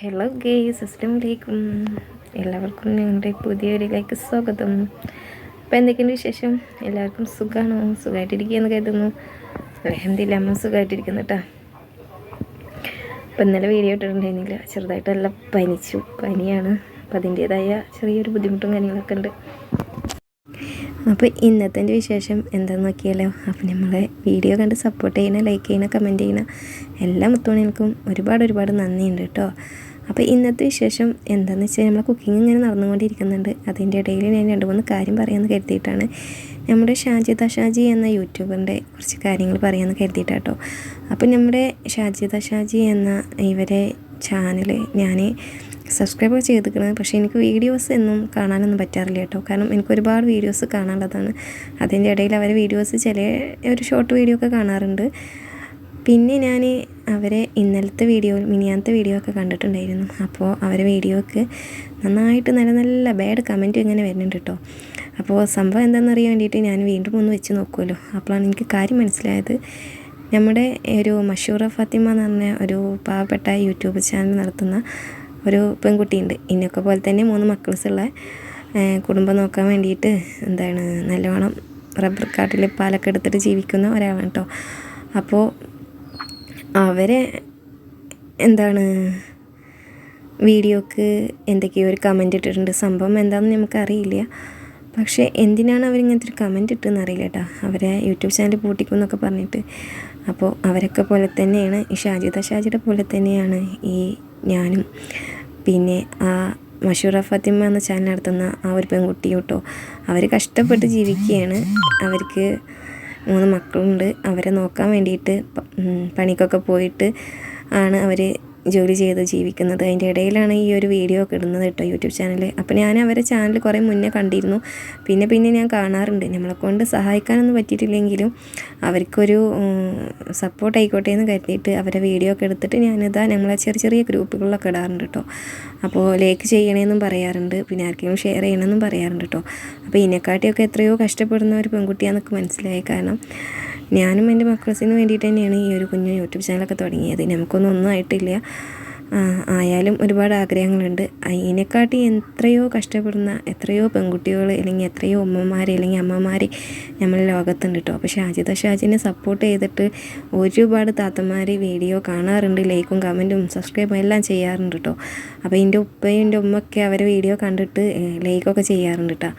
Hello guys, അസ്സലാമു അലൈക്കും. എല്ലാവർക്കും ഞങ്ങളുടെ പുതിയൊരിലേക്ക് സ്വാഗതം. അപ്പോൾ എന്തൊക്കെയുണ്ട് വിശേഷം? എല്ലാവർക്കും സുഖമാണോ? സുഖമായിട്ടിരിക്കുകയെന്ന് കരുതുന്നു. അൽഹംദുലില്ലാ നമ്മൾ സുഖമായിട്ടിരിക്കുന്നു കേട്ടോ. അപ്പോൾ ഇന്നലെ വീഡിയോ ഇട്ടിട്ടുണ്ടായിരുന്നില്ല, ചെറുതായിട്ടെല്ലാം പനിയാണ്. അപ്പോൾ അതിൻ്റേതായ ചെറിയൊരു ബുദ്ധിമുട്ടും കാര്യങ്ങളൊക്കെ ഉണ്ട്. അപ്പോൾ ഇന്നത്തെ വിശേഷം എന്താണെന്ന് നോക്കിയാലോ. അപ്പോൾ നമ്മളെ വീഡിയോ കണ്ട് സപ്പോർട്ട് ചെയ്യണം, ലൈക്ക് ചെയ്യണം, കമൻറ്റ് ചെയ്യണം. എല്ലാ മുത്തോണികൾക്കും ഒരുപാട് നന്ദിയുണ്ട് കേട്ടോ. അപ്പോൾ ഇന്നത്തെ വിശേഷം എന്താണെന്ന് വെച്ചാൽ നമ്മളെ കുക്കിംഗ് ഇങ്ങനെ നടന്നുകൊണ്ടിരിക്കുന്നുണ്ട്. അതിൻ്റെ ഇടയിൽ ഞാൻ 2-3 കാര്യം പറയാമെന്ന് കരുതിയിട്ടാണ്. നമ്മുടെ ഷാജി എന്ന യൂട്യൂബറിൻ്റെ കുറച്ച് കാര്യങ്ങൾ പറയാമെന്ന് കരുതിയിട്ടാട്ടോ. അപ്പോൾ നമ്മുടെ ഷാജി എന്ന ഇവരെ ചാനൽ ഞാൻ സബ്സ്ക്രൈബ് ചെയ്തിരിക്കുന്നത്. പക്ഷേ എനിക്ക് വീഡിയോസ് ഒന്നും കാണാനൊന്നും പറ്റാറില്ല കേട്ടോ. കാരണം എനിക്ക് ഒരുപാട് വീഡിയോസ് കാണാനുള്ളതാണ്. അതിൻ്റെ ഇടയിൽ അവരെ വീഡിയോസ് ഒരു ഷോർട്ട് വീഡിയോ ഒക്കെ കാണാറുണ്ട്. പിന്നെ ഞാൻ അവരെ ഇന്നലത്തെ മിനിയാന്നത്തെ വീഡിയോ ഒക്കെ കണ്ടിട്ടുണ്ടായിരുന്നു. അപ്പോൾ അവരെ വീഡിയോക്ക് നന്നായിട്ട് നല്ല ബാഡ് കമൻറ്റും ഇങ്ങനെ വരുന്നുണ്ട് കേട്ടോ. അപ്പോൾ സംഭവം എന്താണെന്ന് അറിയാൻ വേണ്ടിയിട്ട് ഞാൻ വീണ്ടും ഒന്ന് വെച്ച് നോക്കുമല്ലോ. അപ്പോഴാണ് എനിക്ക് കാര്യം മനസ്സിലായത്. നമ്മുടെ ഒരു മഷൂറ ഫാത്തിമ എന്ന് പറഞ്ഞ ഒരു പാവപ്പെട്ട യൂട്യൂബ് ചാനൽ നടത്തുന്ന ഒരു പെൺകുട്ടിയുണ്ട്. ഇന്നൊക്കെ പോലെ തന്നെ 3 മക്കൾസുള്ള കുടുംബം നോക്കാൻ വേണ്ടിയിട്ട് നല്ലവണ്ണം റബ്ബർ കാട്ടിൽ പാലൊക്കെ എടുത്തിട്ട് ജീവിക്കുന്ന ഒരാളാണ് കേട്ടോ. അപ്പോൾ അവരെ വീഡിയോക്ക് എന്തൊക്കെയോ ഒരു കമൻറ്റ് ഇട്ടിട്ടുണ്ട്. സംഭവം എന്താണെന്ന് നമുക്കറിയില്ല. പക്ഷേ എന്തിനാണ് അവരിങ്ങനത്തെ ഒരു കമൻറ്റ് ഇട്ടെന്ന് അറിയില്ല കേട്ടോ. അവരെ യൂട്യൂബ് ചാനൽ പൂട്ടിക്കും എന്നൊക്കെ പറഞ്ഞിട്ട്. അപ്പോൾ അവരൊക്കെ പോലെ തന്നെയാണ് ഈ ഷാജിയുടെ പോലെ തന്നെയാണ് ഈ ഞാനും. പിന്നെ ആ മഷൂറ ഫാത്തിമ എന്ന ചാനൽ നടത്തുന്ന ആ ഒരു പെൺകുട്ടി കേട്ടോ. അവർ കഷ്ടപ്പെട്ട് ജീവിക്കുകയാണ്. അവർക്ക് 3 മക്കളുണ്ട്. അവരെ നോക്കാൻ വേണ്ടിയിട്ട് പണിക്കൊക്കെ പോയിട്ട് ആണ് അവർ ജോലി ചെയ്ത് ജീവിക്കുന്നത്. അതിൻ്റെ ഇടയിലാണ് ഈ ഒരു വീഡിയോ ഒക്കെ ഇടുന്നത് കേട്ടോ, യൂട്യൂബ് ചാനൽ. അപ്പോൾ ഞാൻ അവരെ ചാനൽ കുറേ മുന്നേ കണ്ടിരുന്നു. പിന്നെ ഞാൻ കാണാറുണ്ട്. നമ്മളെക്കൊണ്ട് സഹായിക്കാനൊന്നും പറ്റിയിട്ടില്ലെങ്കിലും അവർക്കൊരു സപ്പോർട്ട് ആയിക്കോട്ടെ എന്ന് കരുതിയിട്ട് അവരെ വീഡിയോ ഒക്കെ എടുത്തിട്ട് ഞാനിതാ നമ്മളെ ചെറിയ ഗ്രൂപ്പുകളിലൊക്കെ ഇടാറുണ്ട് കേട്ടോ. അപ്പോൾ ലൈക്ക് ചെയ്യണമെന്നും പറയാറുണ്ട്. പിന്നെ ആർക്കെങ്കിലും ഷെയർ ചെയ്യണമെന്നും പറയാറുണ്ട് കേട്ടോ. അപ്പോൾ ഇതിനെക്കാട്ടിയൊക്കെ എത്രയോ കഷ്ടപ്പെടുന്ന ഒരു പെൺകുട്ടിയാണെന്നൊക്കെ മനസ്സിലായി. കാരണം ഞാനും എൻ്റെ മക്കൾസിന് വേണ്ടിയിട്ട് തന്നെയാണ് ഈ ഒരു കുഞ്ഞു യൂട്യൂബ് ചാനലൊക്കെ തുടങ്ങിയത്. നമുക്കൊന്നും ആയിട്ടില്ല. ആയാലും ഒരുപാട് ആഗ്രഹങ്ങളുണ്ട്. അതിനെക്കാട്ടി എത്രയോ കഷ്ടപ്പെടുന്ന എത്രയോ പെൺകുട്ടികൾ അല്ലെങ്കിൽ എത്രയോ ഉമ്മമാർ അല്ലെങ്കിൽ അമ്മമാർ നമ്മളെ ലോകത്തുണ്ട് കേട്ടോ. അപ്പോൾ ഷാജിനെ സപ്പോർട്ട് ചെയ്തിട്ട് ഒരുപാട് താത്തമാർ വീഡിയോ കാണാറുണ്ട്. ലൈക്കും കമൻറ്റും സബ്സ്ക്രൈബും എല്ലാം ചെയ്യാറുണ്ട് കേട്ടോ. അപ്പോൾ എൻ്റെ ഉപ്പയും എൻ്റെ ഉമ്മയൊക്കെ അവരെ വീഡിയോ കണ്ടിട്ട് ലൈക്കൊക്കെ ചെയ്യാറുണ്ട് കേട്ടോ.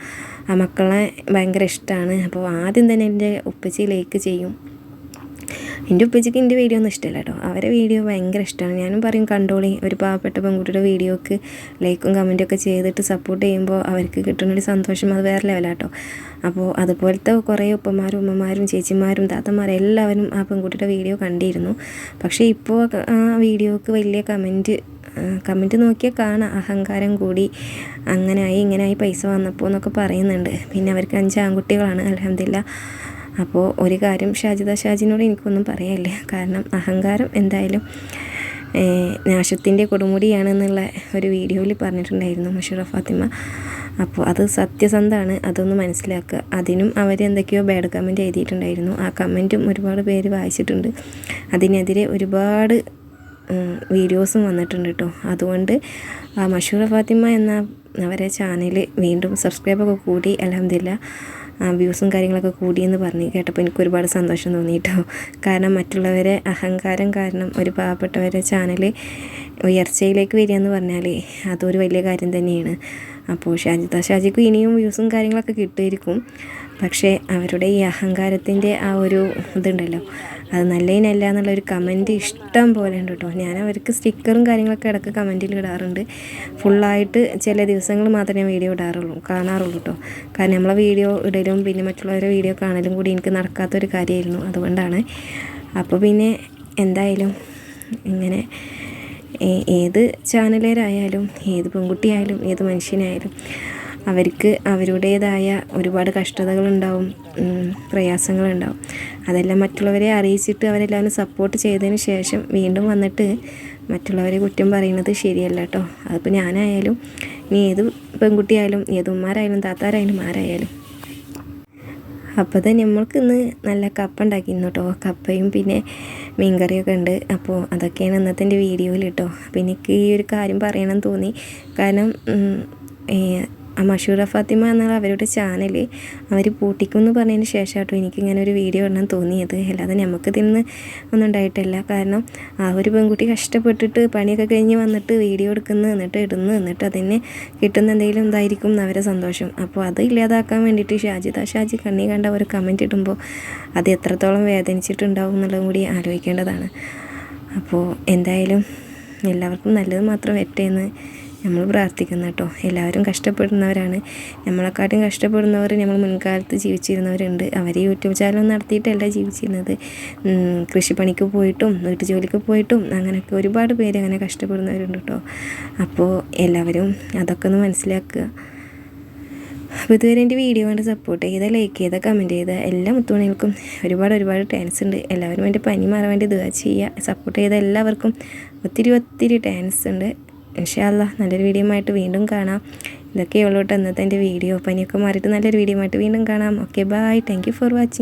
ആ മക്കളെ ഭയങ്കര ഇഷ്ടമാണ്. അപ്പോൾ ആദ്യം തന്നെ എൻ്റെ ഉപ്പച്ചി ലൈക്ക് ചെയ്യും. എൻ്റെ ഉപ്പച്ചിക്ക് എൻ്റെ വീഡിയോ ഒന്നും ഇഷ്ടമല്ല കേട്ടോ. അവരെ വീഡിയോ ഭയങ്കര ഇഷ്ടമാണ്. ഞാനും പറയും കണ്ടോളി. ഒരു പാവപ്പെട്ട പെൺകുട്ടിയുടെ വീഡിയോക്ക് ലൈക്കും കമൻറ്റും ഒക്കെ ചെയ്തിട്ട് സപ്പോർട്ട് ചെയ്യുമ്പോൾ അവർക്ക് കിട്ടുന്നൊരു സന്തോഷം അത് വേറെ ലെവലാട്ടോ. അപ്പോൾ അതുപോലത്തെ കുറേ ഉപ്പമാരും ഉമ്മമാരും ചേച്ചിമാരും താത്തമാരും എല്ലാവരും ആ പെൺകുട്ടിയുടെ വീഡിയോ കണ്ടിരുന്നു. പക്ഷേ ഇപ്പോൾ ആ വീഡിയോക്ക് വലിയ കമൻറ്റ് നോക്കിയാൽ കാണാം അഹങ്കാരം കൂടി, ഇങ്ങനായി പൈസ വന്നപ്പോൾ എന്നൊക്കെ പറയുന്നുണ്ട്. പിന്നെ അവർക്ക് 5 ആൺകുട്ടികളാണ് അൽഹംദുലില്ലാ. അപ്പോൾ ഒരു കാര്യം ഷാജിനോട് എനിക്കൊന്നും പറയാനില്ല. കാരണം അഹങ്കാരം എന്തായാലും നാശത്തിൻ്റെ കൊടുമുടിയാണെന്നുള്ള ഒരു വീഡിയോയിൽ പറഞ്ഞിട്ടുണ്ടായിരുന്നു മഷൂറ ഫാത്തിമ. അപ്പോൾ അത് സത്യസന്ധമാണ്, അതൊന്ന് മനസ്സിലാക്കുക. അതിനും അവരെന്തൊക്കെയോ ബാഡ് കമൻറ്റ് എഴുതിയിട്ടുണ്ടായിരുന്നു. ആ കമൻറ്റും ഒരുപാട് പേര് വായിച്ചിട്ടുണ്ട്. അതിനെതിരെ ഒരുപാട് വീഡിയോസും വന്നിട്ടുണ്ട് കേട്ടോ. അതുകൊണ്ട് ആ മഷൂറ ഫാത്തിമ എന്ന അവരെ ചാനൽ വീണ്ടും സബ്സ്ക്രൈബൊക്കെ കൂടി അൽഹംദുലില്ലാ. വ്യൂസും കാര്യങ്ങളൊക്കെ കൂടിയെന്ന് പറഞ്ഞ് കേട്ടപ്പോൾ എനിക്ക് ഒരുപാട് സന്തോഷം തോന്നി കേട്ടോ. കാരണം മറ്റുള്ളവരെ അഹങ്കാരം കാരണം ഒരു പാവപ്പെട്ടവരെ ചാനൽ ഉയർച്ചയിലേക്ക് വരിക എന്ന് പറഞ്ഞാൽ അതൊരു വലിയ കാര്യം തന്നെയാണ്. അപ്പോൾ ഷാജിക്ക് ഇനിയും വ്യൂസും കാര്യങ്ങളൊക്കെ കിട്ടുമായിരിക്കും. പക്ഷേ അവരുടെ ഈ അഹങ്കാരത്തിൻ്റെ ആ ഒരു ഇതുണ്ടല്ലോ, അത് നല്ലതിനല്ല എന്നുള്ളൊരു കമൻറ്റ് ഇഷ്ടം പോലെ ഉണ്ട് കേട്ടോ. ഞാൻ അവർക്ക് സ്റ്റിക്കറും കാര്യങ്ങളൊക്കെ ഇടയ്ക്ക് കമൻറ്റിൽ ഇടാറുണ്ട്. ഫുള്ളായിട്ട് ചില ദിവസങ്ങൾ മാത്രമേ വീഡിയോ കാണാറുള്ളൂ കേട്ടോ. കാരണം നമ്മളെ വീഡിയോ ഇടലും പിന്നെ മറ്റുള്ളവരുടെ വീഡിയോ കാണലും കൂടി എനിക്ക് നടക്കാത്തൊരു കാര്യമായിരുന്നു. അതുകൊണ്ടാണ്. അപ്പോൾ പിന്നെ എന്തായാലും ഇങ്ങനെ ഏത് ചാനലുകാരായാലും ഏത് പെൺകുട്ടിയായാലും ഏത് മനുഷ്യനായാലും അവർക്ക് അവരുടേതായ ഒരുപാട് കഷ്ടതകളുണ്ടാവും, പ്രയാസങ്ങളുണ്ടാവും. അതെല്ലാം മറ്റുള്ളവരെ അറിയിച്ചിട്ട് അവരെല്ലാവരും സപ്പോർട്ട് ചെയ്തതിന് ശേഷം വീണ്ടും വന്നിട്ട് മറ്റുള്ളവരെ കുറ്റം പറയുന്നത് ശരിയല്ല കേട്ടോ. അതിപ്പോൾ ഞാനായാലും ഇനി ഏത് പെൺകുട്ടിയായാലും ഏത് ഉമ്മാരായാലും താത്താരായാലും ആരായാലും അപ്പോൾ തന്നെ നമ്മൾക്ക് ഇന്ന് നല്ല കപ്പ ഉണ്ടാക്കിയിരുന്നു കേട്ടോ. കപ്പയും പിന്നെ മീൻകറിയൊക്കെ ഉണ്ട്. അപ്പോൾ അതൊക്കെയാണ് ഇന്നത്തെ എൻ്റെ വീഡിയോയിൽ കേട്ടോ. അപ്പോൾ എനിക്ക് ഈ ഒരു കാര്യം പറയണമെന്ന് തോന്നി. കാരണം മഷൂറ ഫാത്തിമ എന്നുള്ള അവരുടെ ചാനൽ അവർ പൂട്ടിക്കുമെന്ന് പറഞ്ഞതിന് ശേഷം കേട്ടോ എനിക്കിങ്ങനെ ഒരു വീഡിയോ ഇടണം തോന്നിയത്. അല്ലാതെ നമുക്കിതിൽ നിന്ന് ഒന്നും ഉണ്ടായിട്ടില്ല. കാരണം ആ ഒരു പെൺകുട്ടി കഷ്ടപ്പെട്ടിട്ട് പണിയൊക്കെ കഴിഞ്ഞ് വന്നിട്ട് വീഡിയോ എടുക്കുന്നു, എന്നിട്ട് ഇടുന്നു, എന്നിട്ട് അതിന് കിട്ടുന്ന എന്തെങ്കിലും ഇതായിരിക്കും എന്നവരെ സന്തോഷം. അപ്പോൾ അത് ഇല്ലാതാക്കാൻ വേണ്ടിയിട്ട് ഷാജി കണ്ണി കണ്ട ഒരു കമൻറ്റ് ഇടുമ്പോൾ അത് എത്രത്തോളം വേദനിച്ചിട്ടുണ്ടാവും എന്നുള്ളതും കൂടി ആലോചിക്കേണ്ടതാണ്. അപ്പോൾ എന്തായാലും എല്ലാവർക്കും നല്ലത് മാത്രം വരട്ടെ എന്ന് നമ്മൾ പ്രാർത്ഥിക്കുന്നു കേട്ടോ. എല്ലാവരും കഷ്ടപ്പെടുന്നവരാണ്. നമ്മളെക്കാട്ടും കഷ്ടപ്പെടുന്നവർ നമ്മൾ മുൻകാലത്ത് ജീവിച്ചിരുന്നവരുണ്ട്. അവർ യൂട്യൂബ് ചാനൽ നടത്തിയിട്ടല്ല ജീവിച്ചിരുന്നത്. കൃഷിപ്പണിക്ക് പോയിട്ടും വീട്ടു ജോലിക്ക് പോയിട്ടും അങ്ങനെയൊക്കെ ഒരുപാട് പേര് അങ്ങനെ കഷ്ടപ്പെടുന്നവരുണ്ട് കേട്ടോ. അപ്പോൾ എല്ലാവരും അതൊക്കെ ഒന്ന് മനസ്സിലാക്കുക. അപ്പോൾ ഇതുവരെ എൻ്റെ വീഡിയോ കണ്ട് സപ്പോർട്ട് ചെയ്ത, ലൈക്ക് ചെയ്ത, കമൻറ്റ് ചെയ്ത എല്ലാ മുത്തുമണികൾക്കും ഒരുപാട് താങ്ക്സ് ഉണ്ട്. എല്ലാവരും എൻ്റെ പനി മാറാൻ വേണ്ടി ദുആ ചെയ്യുക. സപ്പോർട്ട് ചെയ്ത എല്ലാവർക്കും ഒത്തിരി താങ്ക്സ് ഉണ്ട്. ഇൻഷാ അല്ലാഹ് നല്ലൊരു വീഡിയോ ആയിട്ട് വീണ്ടും കാണാം. ഇതൊക്കെയുള്ളൂ കേട്ടോ ഇന്നത്തെ എൻ്റെ വീഡിയോ. പനിയൊക്കെ മാറിയിട്ട് നല്ലൊരു വീഡിയോ ആയിട്ട് വീണ്ടും കാണാം. Okay bye. Thank you for watching.